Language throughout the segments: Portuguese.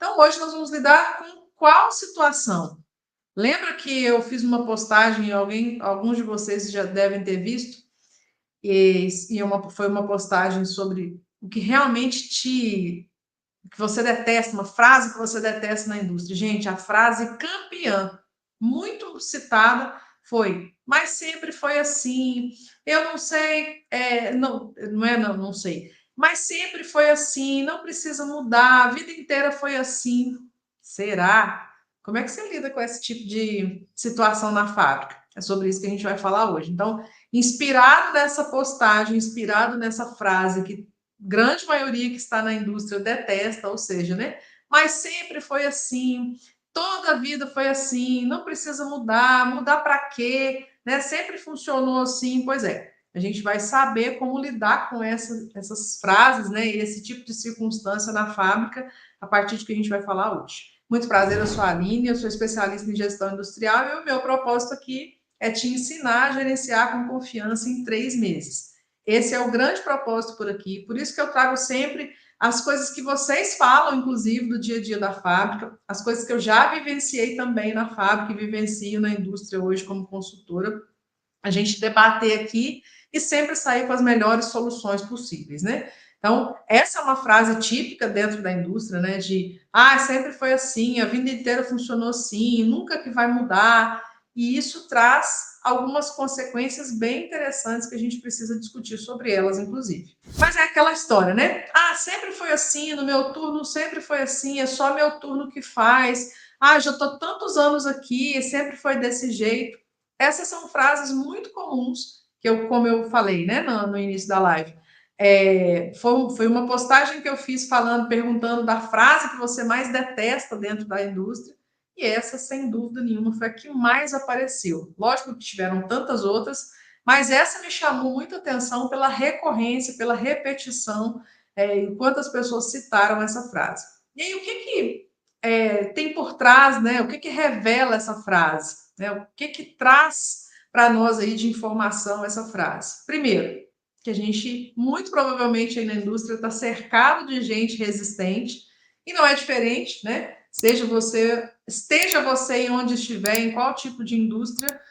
Então, hoje nós vamos lidar com qual situação? Lembra que eu fiz uma postagem, alguns de vocês já devem ter visto, foi uma postagem sobre o que realmente que você detesta, uma frase que você detesta na indústria. Gente, a frase campeã, muito citada, foi: mas sempre foi assim, eu não sei, não sei, mas sempre foi assim, não precisa mudar, a vida inteira foi assim. Será? Como é que você lida com esse tipo de situação na fábrica? É sobre isso que a gente vai falar hoje. Então, inspirado nessa postagem, inspirado nessa frase que grande maioria que está na indústria detesta, ou seja, né? Mas sempre foi assim, toda a vida foi assim, não precisa mudar, mudar para quê? Né? Sempre funcionou assim, pois é. A gente vai saber como lidar com essas frases, né? E esse tipo de circunstância na fábrica a partir de que a gente vai falar hoje. Muito prazer, eu sou a Aline, eu sou especialista em gestão industrial e o meu propósito aqui é te ensinar a gerenciar com confiança em 3 meses. Esse é o grande propósito por aqui, por isso que eu trago sempre as coisas que vocês falam, inclusive, do dia a dia da fábrica, as coisas que eu já vivenciei também na fábrica e vivencio na indústria hoje como consultora, a gente debater aqui e sempre sair com as melhores soluções possíveis, né? Então, essa é uma frase típica dentro da indústria, né? Sempre foi assim, a vida inteira funcionou assim, nunca que vai mudar. E isso traz algumas consequências bem interessantes que a gente precisa discutir sobre elas, inclusive. Mas é aquela história, né? Sempre foi assim, no meu turno sempre foi assim, é só meu turno que faz. Já estou tantos anos aqui, sempre foi desse jeito. Essas são frases muito comuns, como eu falei, né, no início da live. Foi uma postagem que eu fiz perguntando da frase que você mais detesta dentro da indústria, e essa, sem dúvida nenhuma, foi a que mais apareceu. Lógico que tiveram tantas outras, mas essa me chamou muita atenção pela recorrência, pela repetição, enquanto as pessoas citaram essa frase. E aí, o que tem por trás, né? O que revela essa frase? Né? O que traz para nós aí de informação essa frase? Primeiro, que a gente, muito provavelmente aí na indústria, está cercado de gente resistente, e não é diferente, né? Esteja você em onde estiver, em qual tipo de indústria,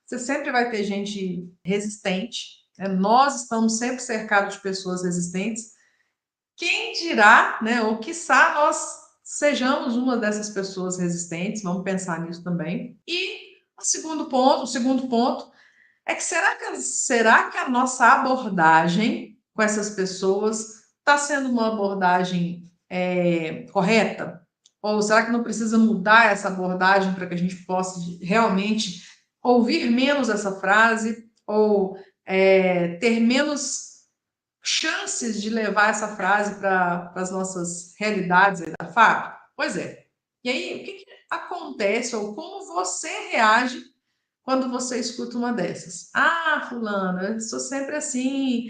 você sempre vai ter gente resistente. Né? Nós estamos sempre cercados de pessoas resistentes. Quem dirá, né, ou quiçá nós sejamos uma dessas pessoas resistentes, vamos pensar nisso também. E o segundo ponto é que será que a nossa abordagem com essas pessoas está sendo uma abordagem correta? Ou será que não precisa mudar essa abordagem para que a gente possa realmente ouvir menos essa frase ou ter menos chances de levar essa frase para as nossas realidades aí da fábrica? Pois é. E aí, o que acontece ou como você reage quando você escuta uma dessas? Fulano, eu sou sempre assim.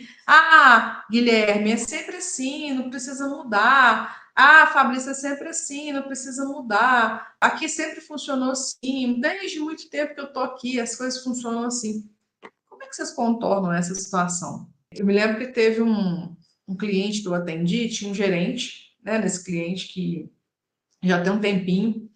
Guilherme, é sempre assim, não precisa mudar. Fabrício, é sempre assim, não precisa mudar. Aqui sempre funcionou assim, desde muito tempo que eu estou aqui, as coisas funcionam assim. Como é que vocês contornam essa situação? Eu me lembro que teve um cliente que eu atendi, tinha um gerente, né, nesse cliente que já tem um tempinho,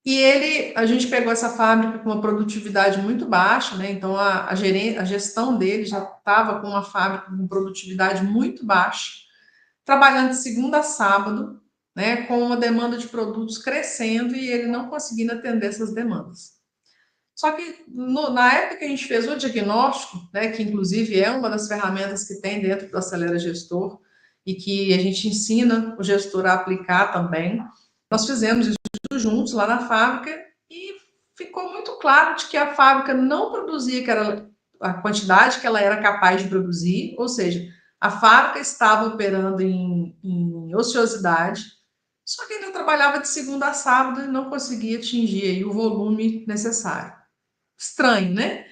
e a gente pegou essa fábrica com uma produtividade muito baixa, né? Então a gestão dele já estava com uma fábrica com produtividade muito baixa, trabalhando de segunda a sábado, né? Com uma demanda de produtos crescendo e ele não conseguindo atender essas demandas. Só que na época que a gente fez o diagnóstico, né, que inclusive é uma das ferramentas que tem dentro do Acelera Gestor e que a gente ensina o gestor a aplicar também, nós fizemos isso juntos lá na fábrica e ficou muito claro de que a fábrica não produzia a quantidade que ela era capaz de produzir, ou seja, a fábrica estava operando em ociosidade, só que ainda trabalhava de segunda a sábado e não conseguia atingir aí o volume necessário. Estranho, né?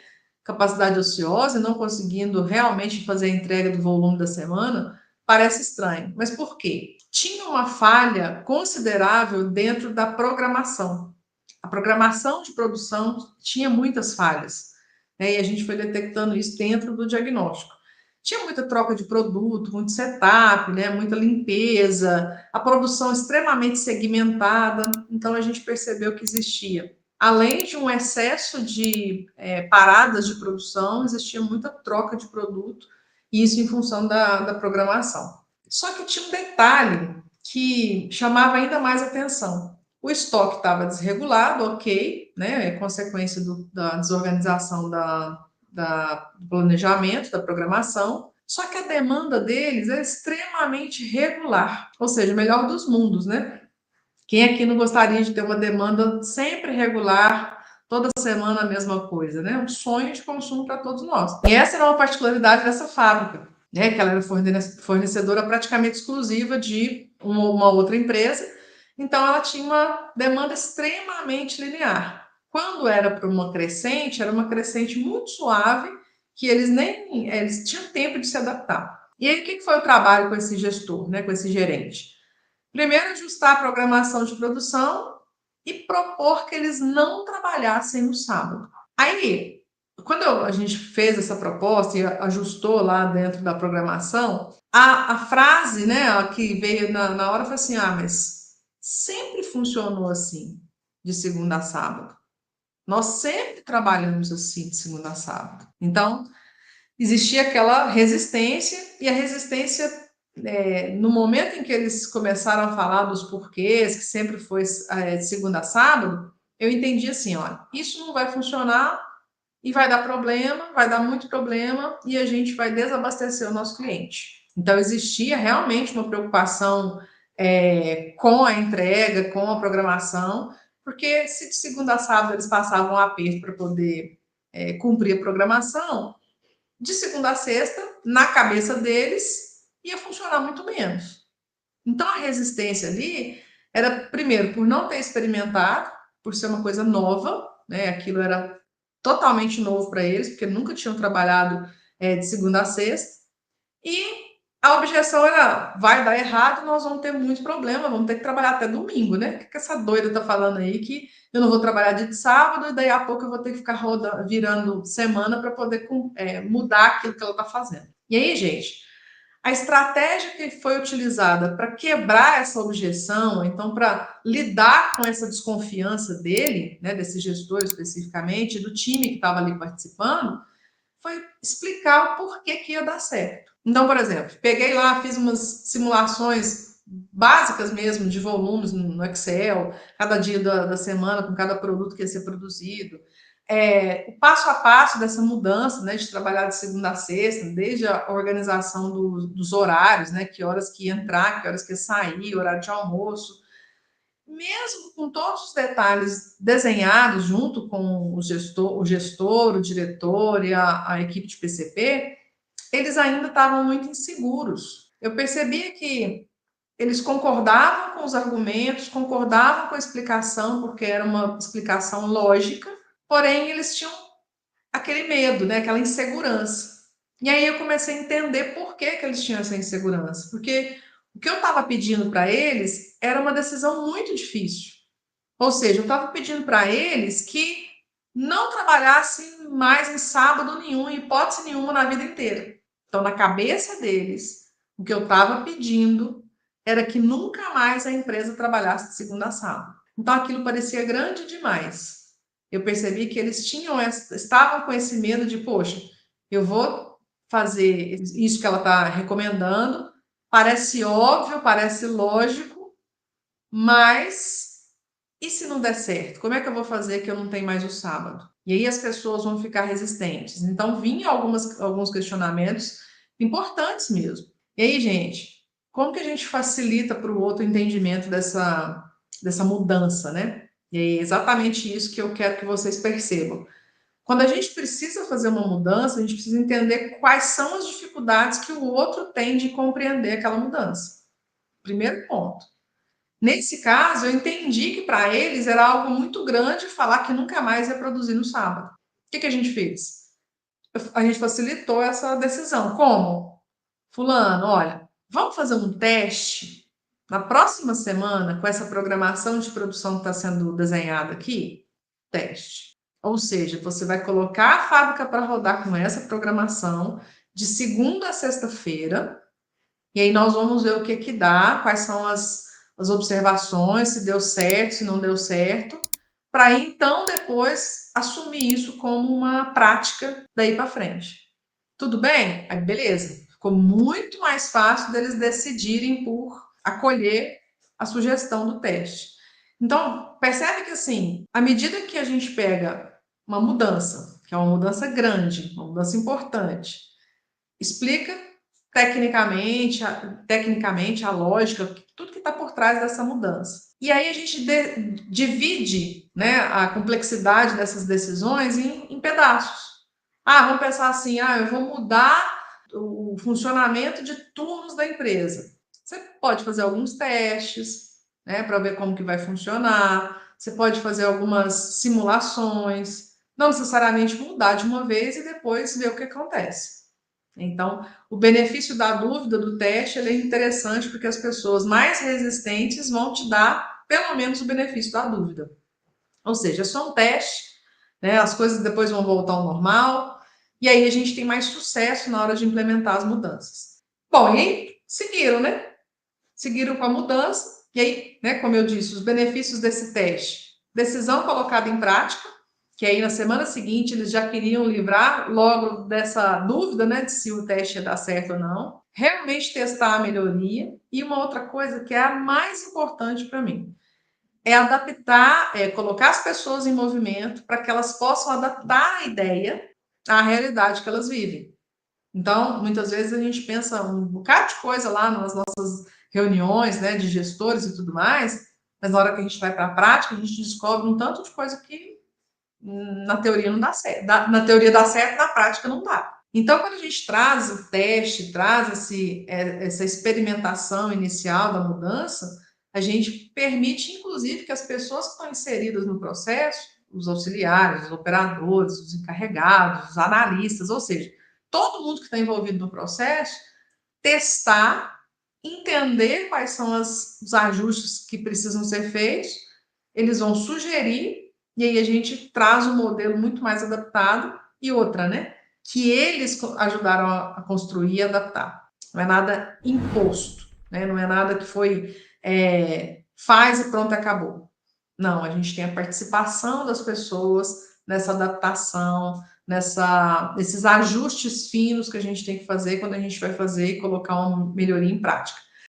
Capacidade ociosa, não conseguindo realmente fazer a entrega do volume da semana, parece estranho. Mas por quê? Tinha uma falha considerável dentro da programação. A programação de produção tinha muitas falhas, né? E a gente foi detectando isso dentro do diagnóstico. tinha muita troca de produto, muito setup, né, muita limpeza, a produção extremamente segmentada. Então, a gente percebeu que existia, além de um excesso de paradas de produção, existia muita troca de produto, e isso em função da programação. Só que tinha um detalhe que chamava ainda mais atenção. O estoque estava desregulado, ok, né? É consequência da desorganização do planejamento, da programação. Só que a demanda deles é extremamente regular, ou seja, o melhor dos mundos, né? Quem aqui não gostaria de ter uma demanda sempre regular, toda semana a mesma coisa, né? Um sonho de consumo para todos nós. E essa era uma particularidade dessa fábrica, né? Que ela era fornecedora praticamente exclusiva de uma outra empresa, então ela tinha uma demanda extremamente linear. Quando era para uma crescente, era uma crescente muito suave, que eles tinham tempo de se adaptar. E aí, o que foi o trabalho com esse gestor, né? Com esse gerente? Primeiro, ajustar a programação de produção e propor que eles não trabalhassem no sábado. Aí, quando a gente fez essa proposta e ajustou lá dentro da programação, a frase, né, que veio na hora foi assim: ah, mas sempre funcionou assim, de segunda a sábado. Nós sempre trabalhamos assim, de segunda a sábado. Então, existia aquela resistência, e a resistência, no momento em que eles começaram a falar dos porquês, que sempre foi de segunda a sábado, eu entendi assim: olha, isso não vai funcionar e vai dar problema, vai dar muito problema, e a gente vai desabastecer o nosso cliente. Então, existia realmente uma preocupação com a entrega, com a programação, porque se de segunda a sábado eles passavam um aperto para poder cumprir a programação, de segunda a sexta, na cabeça deles, ia funcionar muito menos. Então, a resistência ali era, primeiro, por não ter experimentado, por ser uma coisa nova, né? Aquilo era totalmente novo para eles, porque nunca tinham trabalhado de segunda a sexta. E a objeção era: vai dar errado, nós vamos ter muito problema, vamos ter que trabalhar até domingo, né? O que essa doida tá falando aí que eu não vou trabalhar dia de sábado e daí a pouco eu vou ter que ficar virando semana para poder mudar aquilo que ela tá fazendo. E aí, gente, a estratégia que foi utilizada para quebrar essa objeção, então para lidar com essa desconfiança dele, né, desse gestor especificamente, do time que estava ali participando, foi explicar o porquê que ia dar certo. Então, por exemplo, peguei lá, fiz umas simulações básicas mesmo de volumes no Excel, cada dia da semana, com cada produto que ia ser produzido. O passo a passo dessa mudança, né, de trabalhar de segunda a sexta, desde a organização dos horários, né, que horas que ia entrar, que horas que ia sair, horário de almoço, mesmo com todos os detalhes desenhados junto com o gestor, o diretor e a equipe de PCP, eles ainda estavam muito inseguros. Eu percebia que eles concordavam com os argumentos, concordavam com a explicação, porque era uma explicação lógica, porém eles tinham aquele medo, né? Aquela insegurança. E aí eu comecei a entender por que eles tinham essa insegurança. Porque o que eu estava pedindo para eles era uma decisão muito difícil. Ou seja, eu estava pedindo para eles que não trabalhassem mais em sábado nenhum, em hipótese nenhuma, na vida inteira. Então, na cabeça deles, o que eu estava pedindo era que nunca mais a empresa trabalhasse de segunda a sábado. Então, aquilo parecia grande demais. Eu percebi que eles estavam com esse medo de: poxa, eu vou fazer isso que ela está recomendando, parece óbvio, parece lógico, mas e se não der certo? Como é que eu vou fazer que eu não tenho mais o sábado? E aí as pessoas vão ficar resistentes. Então, vinham alguns questionamentos importantes mesmo. E aí, gente, como que a gente facilita para o outro o entendimento dessa mudança, né? E é exatamente isso que eu quero que vocês percebam. Quando a gente precisa fazer uma mudança, a gente precisa entender quais são as dificuldades que o outro tem de compreender aquela mudança. Primeiro ponto. Nesse caso, eu entendi que para eles era algo muito grande falar que nunca mais ia produzir no sábado. O que a gente fez? A gente facilitou essa decisão. Como? Fulano, olha, vamos fazer um teste na próxima semana com essa programação de produção que está sendo desenhada aqui? Teste. Ou seja, você vai colocar a fábrica para rodar com essa programação de segunda a sexta-feira, e aí nós vamos ver o que que dá, quais são as observações, se deu certo, se não deu certo, para então depois assumir isso como uma prática daí para frente. Tudo bem? Aí beleza. Ficou muito mais fácil deles decidirem por acolher a sugestão do teste. Então, percebe que assim, à medida que a gente pega uma mudança, que é uma mudança grande, uma mudança importante, explica tecnicamente a lógica, tudo que está por trás dessa mudança. E aí a gente divide, né, a complexidade dessas decisões em pedaços. Vamos pensar assim, eu vou mudar o funcionamento de turnos da empresa. Você pode fazer alguns testes, né, para ver como que vai funcionar. Você pode fazer algumas simulações, não necessariamente mudar de uma vez e depois ver o que acontece. Então, o benefício da dúvida do teste é interessante porque as pessoas mais resistentes vão te dar pelo menos o benefício da dúvida. Ou seja, é só um teste, né? As coisas depois vão voltar ao normal, e aí a gente tem mais sucesso na hora de implementar as mudanças. Bom, e aí seguiram, né? Seguiram com a mudança, e aí, né, como eu disse, os benefícios desse teste. Decisão colocada em prática, que aí na semana seguinte eles já queriam livrar logo dessa dúvida, né, de se o teste ia dar certo ou não. Realmente testar a melhoria. E uma outra coisa que é a mais importante para mim, é adaptar, colocar as pessoas em movimento para que elas possam adaptar a ideia à realidade que elas vivem. Então, muitas vezes a gente pensa um bocado de coisa lá nas nossas reuniões, né, de gestores e tudo mais, mas na hora que a gente vai para a prática, a gente descobre um tanto de coisa que na teoria não dá certo. Na teoria dá certo, na prática não dá. Então, quando a gente traz o teste, traz essa experimentação inicial da mudança, a gente permite, inclusive, que as pessoas que estão inseridas no processo, os auxiliares, os operadores, os encarregados, os analistas, ou seja, todo mundo que está envolvido no processo, testar, entender quais são os ajustes que precisam ser feitos, eles vão sugerir, e aí a gente traz um modelo muito mais adaptado, e outra, né? Que eles ajudaram a construir e adaptar. Não é nada imposto, né? Não é nada que foi faz e pronto, acabou. Não, a gente tem a participação das pessoas nessa adaptação, nesses ajustes finos que a gente tem que fazer quando a gente vai fazer e colocar uma melhoria em prática.